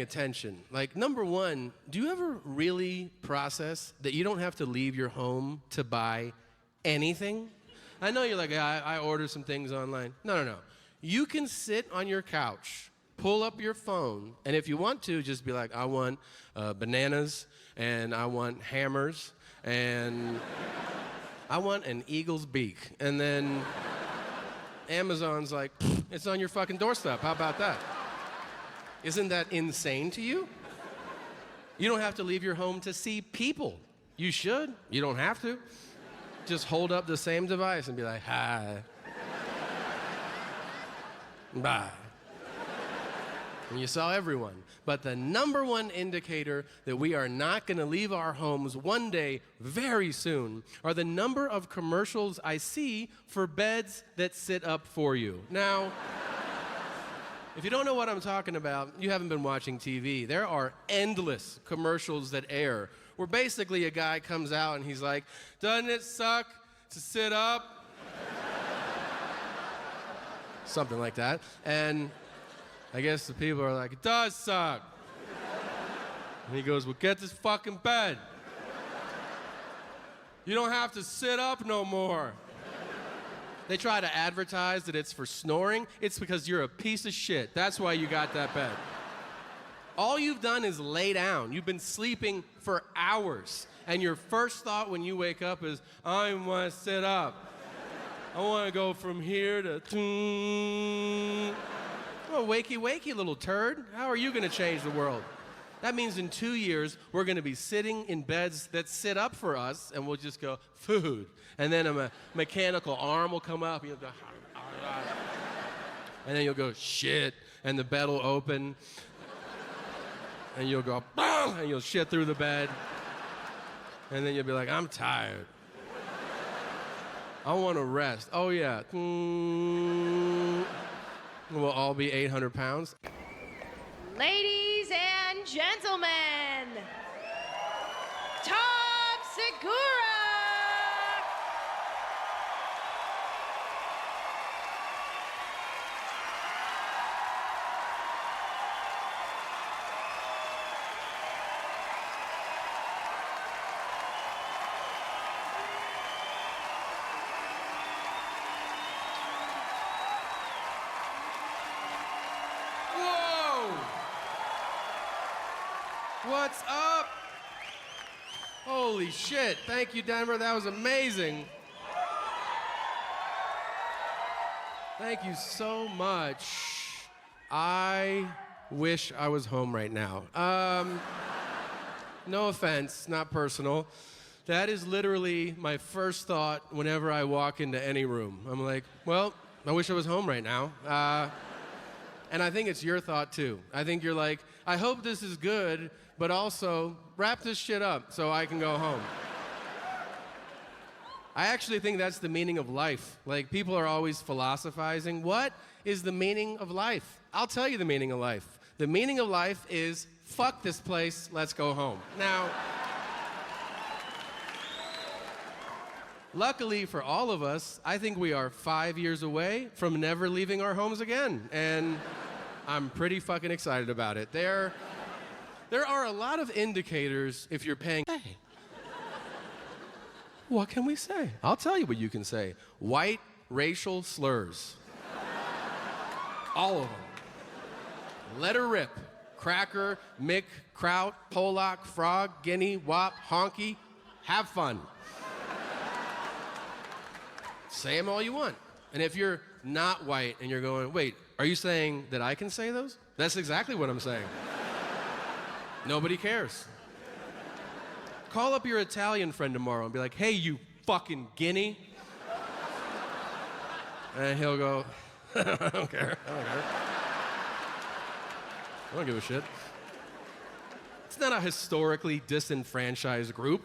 attention. Like, number one, do you ever really process that you don't have to leave your home to buy anything? I know you're like, I order some things online. No. You can sit on your couch, pull up your phone, and if you want to, just be like, I want bananas, and I want hammers, and I want an eagle's beak. And then Amazon's like, it's on your fucking doorstep. How about that? Isn't that insane to you? You don't have to leave your home to see people. You should. You don't have to. Just hold up the same device and be like, hi. Bye. And you saw everyone. But the number one indicator that we are not going to leave our homes one day very soon are the number of commercials I see for beds that sit up for you. Now, if you don't know what I'm talking about, you haven't been watching TV. There are endless commercials that air where basically a guy comes out and he's like, doesn't it suck to sit up? Something like that. And I guess the people are like, it does suck. And he goes, well, get this fucking bed. You don't have to sit up no more. They try to advertise that it's for snoring. It's because you're a piece of shit. That's why you got that bed. All you've done is lay down. You've been sleeping for hours. And your first thought when you wake up is, I want to sit up. I want to go from here to... Oh, wakey, little turd. How are you going to change the world? That means in 2 years, we're going to be sitting in beds that sit up for us, and we'll just go, food. And then a mechanical arm will come up, and you'll go, and then you'll go, shit, and the bed will open, and you'll go, and you'll shit through the bed, and then you'll be like, I'm tired. I want to rest. Oh, yeah. We'll all be 800 pounds. Ladies and gentlemen, Tom Segura! What's up? Holy shit. Thank you, Denver. That was amazing. Thank you so much. I wish I was home right now. No offense, not personal. That is literally my first thought whenever I walk into any room. I'm like, well, I wish I was home right now. And I think it's your thought too. I think you're like, I hope this is good, but also wrap this shit up so I can go home. I actually think that's the meaning of life. Like, people are always philosophizing. What is the meaning of life? I'll tell you the meaning of life. The meaning of life is, fuck this place, let's go home. Now, luckily for all of us, I think we are 5 years away from never leaving our homes again. And I'm pretty fucking excited about it. There are a lot of indicators if you're paying... Hey, what can we say? I'll tell you what you can say. White racial slurs. All of them. Let her rip. Cracker, Mick, Kraut, Pollock, Frog, Guinea, Wop, Honky. Have fun. Say them all you want. And if you're not white and you're going, wait, are you saying that I can say those? That's exactly what I'm saying. Nobody cares. Call up your Italian friend tomorrow and be like, hey, you fucking Guinea. And he'll go, I don't care. I don't give a shit. It's not a historically disenfranchised group.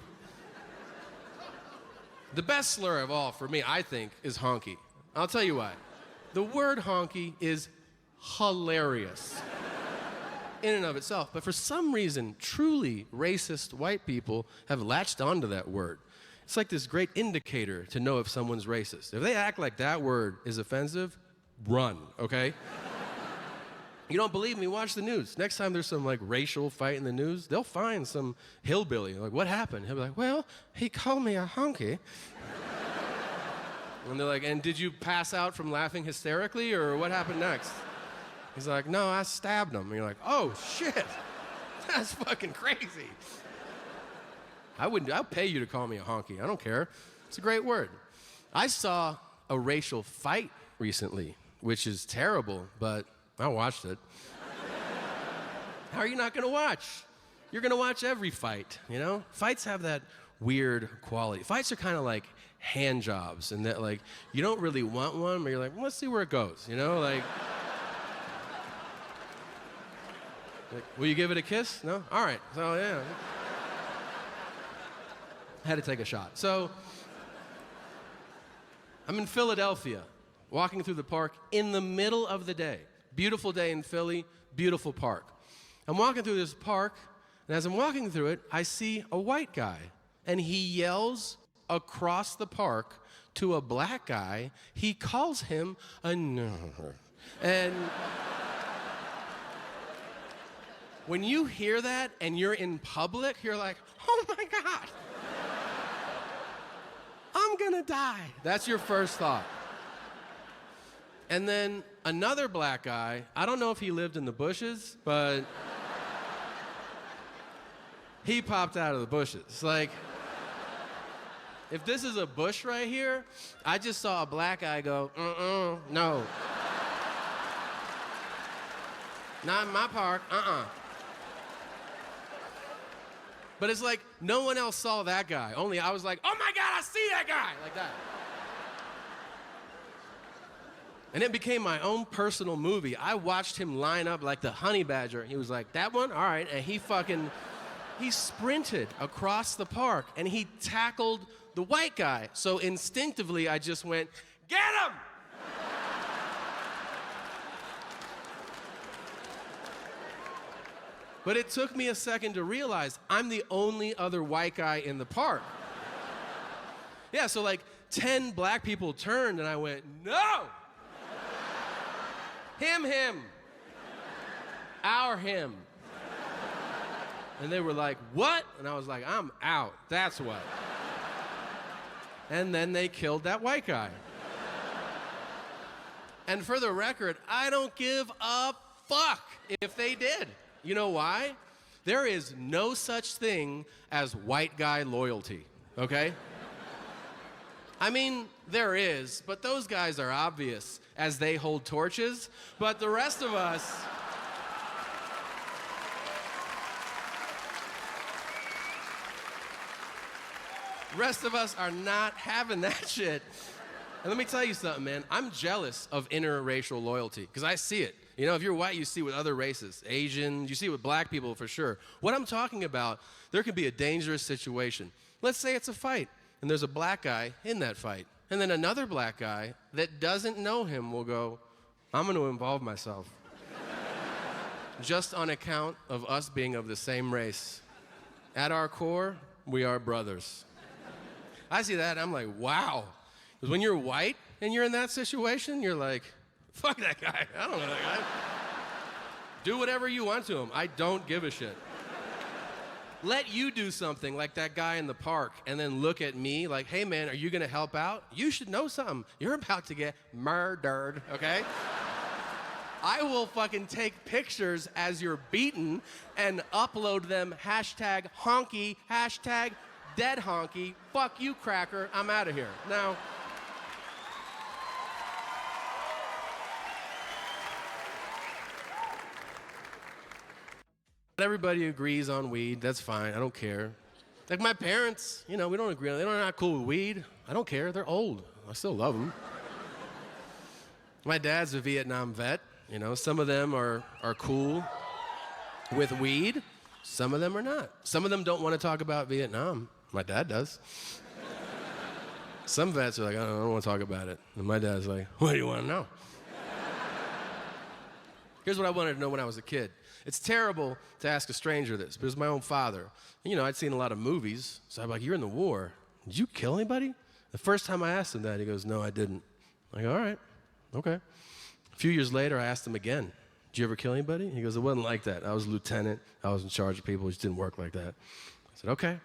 The best slur of all, for me, I think, is honky. I'll tell you why. The word honky is hilarious in and of itself, but for some reason, truly racist white people have latched onto that word. It's like this great indicator to know if someone's racist. If they act like that word is offensive, run, okay? You don't believe me? Watch the news. Next time there's some like racial fight in the news, they'll find some hillbilly. Like, what happened? He'll be like, well, he called me a honky. And they're like, and did you pass out from laughing hysterically, or what happened next? He's like, no, I stabbed him. And you're like, oh, shit. That's fucking crazy. I'll pay you to call me a honky. I don't care. It's a great word. I saw a racial fight recently, which is terrible, but I watched it. How are you not going to watch? You're going to watch every fight, you know? Fights have that weird quality. Fights are kind of like hand jobs, and that like you don't really want one, but you're like, well, let's see where it goes, you know? Like, will you give it a kiss? No? All right. So, yeah. I had to take a shot. So, I'm in Philadelphia, walking through the park in the middle of the day. Beautiful day in Philly, beautiful park. I'm walking through this park, and as I'm walking through it, I see a white guy, and he yells across the park to a black guy. He calls him a nerd. And when you hear that and you're in public, you're like, oh my God, I'm gonna die. That's your first thought. And then another black guy, I don't know if he lived in the bushes, but he popped out of the bushes. Like, if this is a bush right here, I just saw a black guy go, no. Not in my park, But it's like, no one else saw that guy. Only I was like, oh my God, I see that guy, like that. And it became my own personal movie. I watched him line up like the honey badger. He was like, that one? All right. And he sprinted across the park and he tackled the white guy. So instinctively, I just went, get him! But it took me a second to realize I'm the only other white guy in the park. Yeah, so like 10 black people turned and I went, no! Him. Our him. And they were like, what? And I was like, I'm out. That's what. And then they killed that white guy. And for the record, I don't give a fuck if they did. You know why? There is no such thing as white guy loyalty, okay? I mean, there is, but those guys are obvious as they hold torches. But the rest of us, are not having that shit. And let me tell you something, man. I'm jealous of interracial loyalty because I see it. You know, if you're white, you see it with other races. Asians, you see it with black people for sure. What I'm talking about, there can be a dangerous situation. Let's say it's a fight, and there's a black guy in that fight. And then another black guy that doesn't know him will go, I'm going to involve myself. Just on account of us being of the same race. At our core, we are brothers. I see that, I'm like, wow. Because when you're white and you're in that situation, you're like, fuck that guy. I don't know that guy. Do whatever you want to him. I don't give a shit. Let you do something like that guy in the park and then look at me like, hey man, are you gonna help out? You should know something. You're about to get murdered, okay? I will fucking take pictures as you're beaten and upload them, hashtag honky, hashtag dead honky, fuck you cracker, I'm out of here. Now, everybody agrees on weed, that's fine, I don't care. Like my parents, you know, we don't agree on, they're not cool with weed. I don't care, they're old, I still love them. My dad's a Vietnam vet, you know, some of them are cool with weed, some of them are not. Some of them don't want to talk about Vietnam. My dad does. Some vets are like, I don't want to talk about it. And my dad's like, what do you want to know? Here's what I wanted to know when I was a kid. It's terrible to ask a stranger this, but it was my own father. And, you know, I'd seen a lot of movies, so I'm like, you're in the war. Did you kill anybody? The first time I asked him that, he goes, no, I didn't. I go, all right, okay. A few years later, I asked him again, did you ever kill anybody? He goes, it wasn't like that. I was a lieutenant. I was in charge of people. It just didn't work like that. I said, okay. And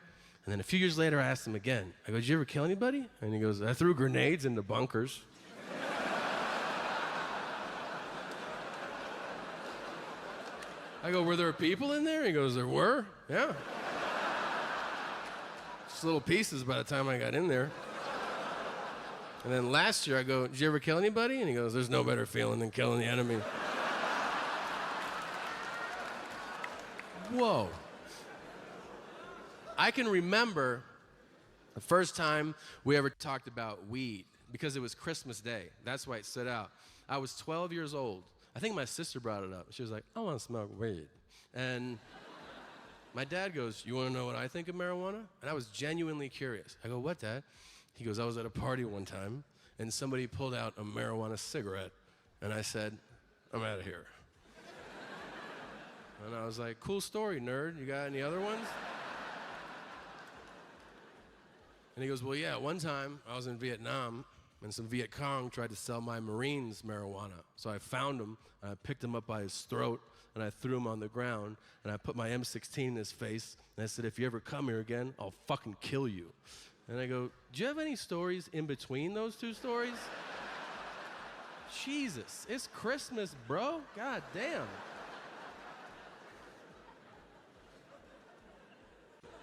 then a few years later, I asked him again. I go, did you ever kill anybody? And he goes, I threw grenades into bunkers. I go, were there people in there? He goes, there were, yeah. Just little pieces by the time I got in there. And then last year I go, did you ever kill anybody? And he goes, there's no better feeling than killing the enemy. Whoa. I can remember the first time we ever talked about weed, because it was Christmas Day. That's why it stood out. I was 12 years old. I think my sister brought it up. She was like, I want to smoke weed. And my dad goes, you want to know what I think of marijuana? And I was genuinely curious. I go, what, Dad? He goes, I was at a party one time, and somebody pulled out a marijuana cigarette. And I said, I'm out of here. And I was like, cool story, nerd. You got any other ones? And he goes, well, yeah, one time I was in Vietnam, and some Viet Cong tried to sell my Marines marijuana. So I found him, and I picked him up by his throat, and I threw him on the ground, and I put my M16 in his face, and I said, if you ever come here again, I'll fucking kill you. And I go, do you have any stories in between those two stories? Jesus, it's Christmas, bro. God damn.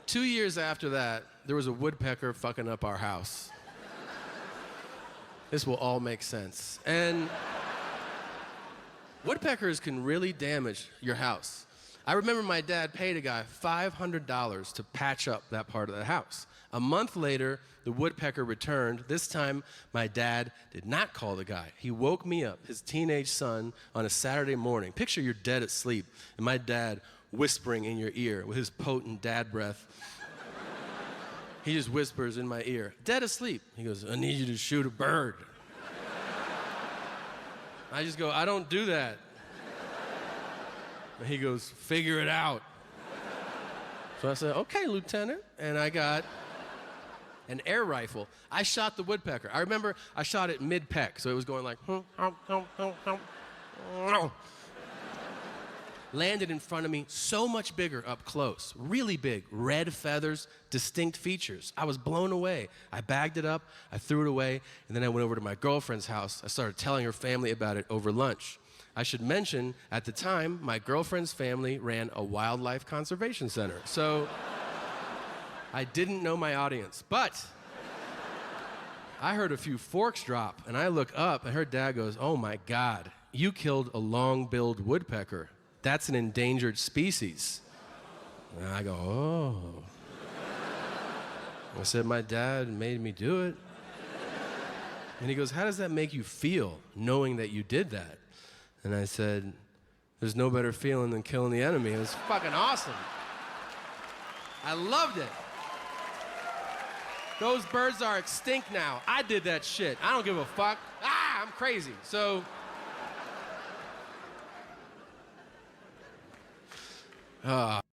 2 years after that, there was a woodpecker fucking up our house. This will all make sense. And woodpeckers can really damage your house. I remember my dad paid a guy $500 to patch up that part of the house. A month later, the woodpecker returned. This time, my dad did not call the guy. He woke me up, his teenage son, on a Saturday morning. Picture you're dead asleep, and my dad whispering in your ear with his potent dad breath. He just whispers in my ear, dead asleep. He goes, I need you to shoot a bird. I just go, I don't do that. And he goes, figure it out. So I said, okay, Lieutenant. And I got an air rifle. I shot the woodpecker. I remember I shot it mid-peck, so it was going like, landed in front of me, so much bigger up close, really big, red feathers, distinct features. I was blown away. I bagged it up, I threw it away, and then I went over to my girlfriend's house. I started telling her family about it over lunch. I should mention, at the time, my girlfriend's family ran a wildlife conservation center, so I didn't know my audience, but I heard a few forks drop, and I look up, and her dad goes, oh my God, you killed a long-billed woodpecker. That's an endangered species. And I go, oh. I said, my dad made me do it. And he goes, how does that make you feel, knowing that you did that? And I said, there's no better feeling than killing the enemy. It was fucking awesome. I loved it. Those birds are extinct now. I did that shit. I don't give a fuck. I'm crazy. So,